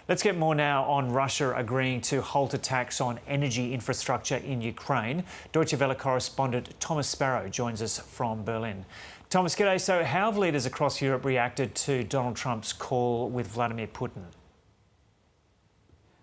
Let's get more now on Russia agreeing to halt attacks on energy infrastructure in Ukraine. Deutsche Welle correspondent Thomas Sparrow joins us from Berlin. Thomas, g'day. So how have leaders across Europe reacted to Donald Trump's call with Vladimir Putin?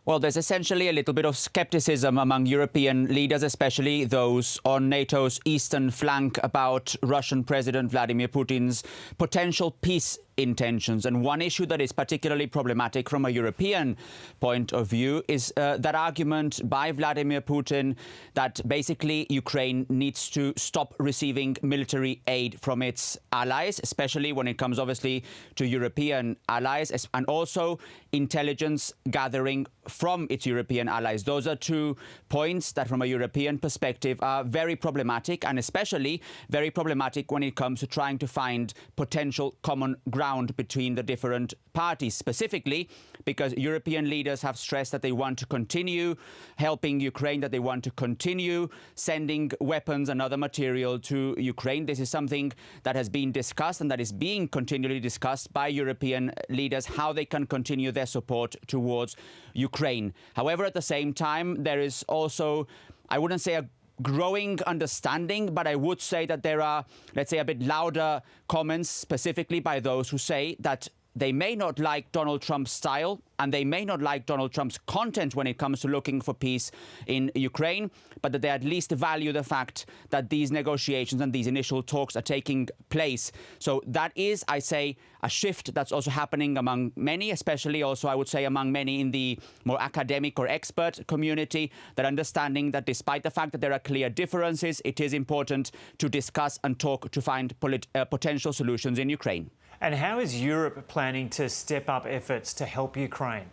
Well, there's essentially a little bit of skepticism among European leaders, especially those on NATO's eastern flank, about Russian President Vladimir Putin's potential peace intentions. And one issue that is particularly problematic from a European point of view is that argument by Vladimir Putin that basically Ukraine needs to stop receiving military aid from its allies, especially when it comes obviously to European allies, and also intelligence gathering from its European allies. Those are 2 points that from a European perspective are very problematic, and especially very problematic when it comes to trying to find potential common ground between the different parties, specifically because European leaders have stressed that they want to continue helping Ukraine, that they want to continue sending weapons and other material to Ukraine. This is something that has been discussed and that is being continually discussed by European leaders, how they can continue their support towards Ukraine. However, at the same time, there is also, I wouldn't say a growing understanding, but I would say that there are, let's say, a bit louder comments, specifically by those who say that they may not like Donald Trump's style and they may not like Donald Trump's content when it comes to looking for peace in Ukraine, but that they at least value the fact that these negotiations and these initial talks are taking place. So that is, I say, a shift that's also happening among many, especially also, I would say, among many in the more academic or expert community, that understanding that despite the fact that there are clear differences, it is important to discuss and talk to find potential solutions in Ukraine. And how is Europe planning to step up efforts to help Ukraine?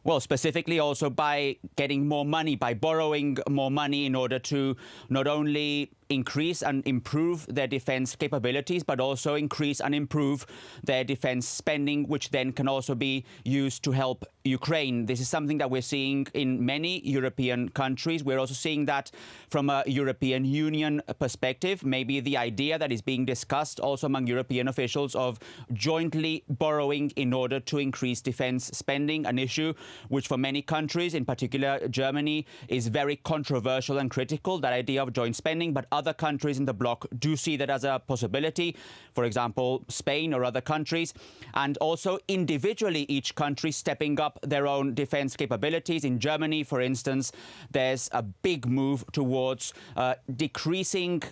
Well, specifically also by getting more money, by borrowing more money in order to not only increase and improve their defense capabilities, but also increase and improve their defense spending, which then can also be used to help Ukraine. This is something that we're seeing in many European countries. We're also seeing that from a European Union perspective. Maybe the idea that is being discussed also among European officials of jointly borrowing in order to increase defense spending, an issue which for many countries, in particular Germany, is very controversial and critical, that idea of joint spending, but other countries in the bloc do see that as a possibility, for example, Spain or other countries, and also individually each country stepping up their own defense capabilities. In Germany, for instance, there's a big move towards decreasing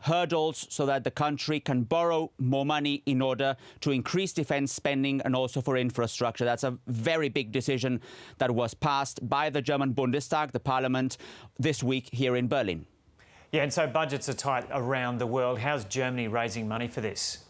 hurdles so that the country can borrow more money in order to increase defense spending and also for infrastructure. That's a very big decision that was passed by the German Bundestag, the parliament, this week here in Berlin. Yeah, and so budgets are tight around the world. How's Germany raising money for this?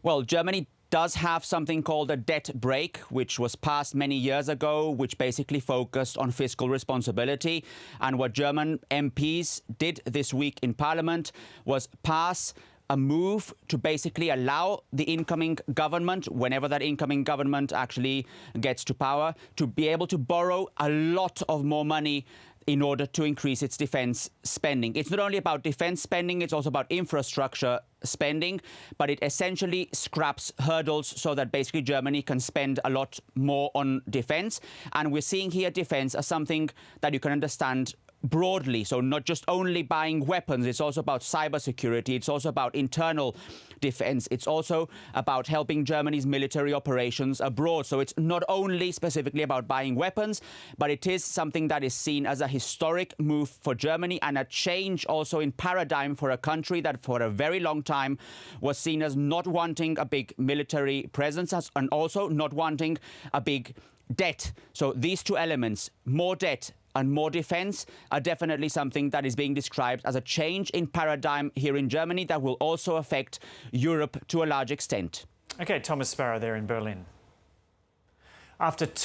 Well, Germany does have something called a debt brake, which was passed many years ago, which basically focused on fiscal responsibility. And what German MPs did this week in Parliament was pass a move to basically allow the incoming government, whenever that incoming government actually gets to power, to be able to borrow a lot of more money in order to increase its defense spending. It's not only about defense spending, it's also about infrastructure spending, but it essentially scraps hurdles so that basically Germany can spend a lot more on defense. And we're seeing here defense as something that you can understand broadly, so not just only buying weapons, it's also about cybersecurity, it's also about internal defense, it's also about helping Germany's military operations abroad. So it's not only specifically about buying weapons, but it is something that is seen as a historic move for Germany and a change also in paradigm for a country that for a very long time was seen as not wanting a big military presence and also not wanting a big debt. So these 2 elements, more debt and more defense, are definitely something that is being described as a change in paradigm here in Germany that will also affect Europe to a large extent. OK, Thomas Sparrow there in Berlin. After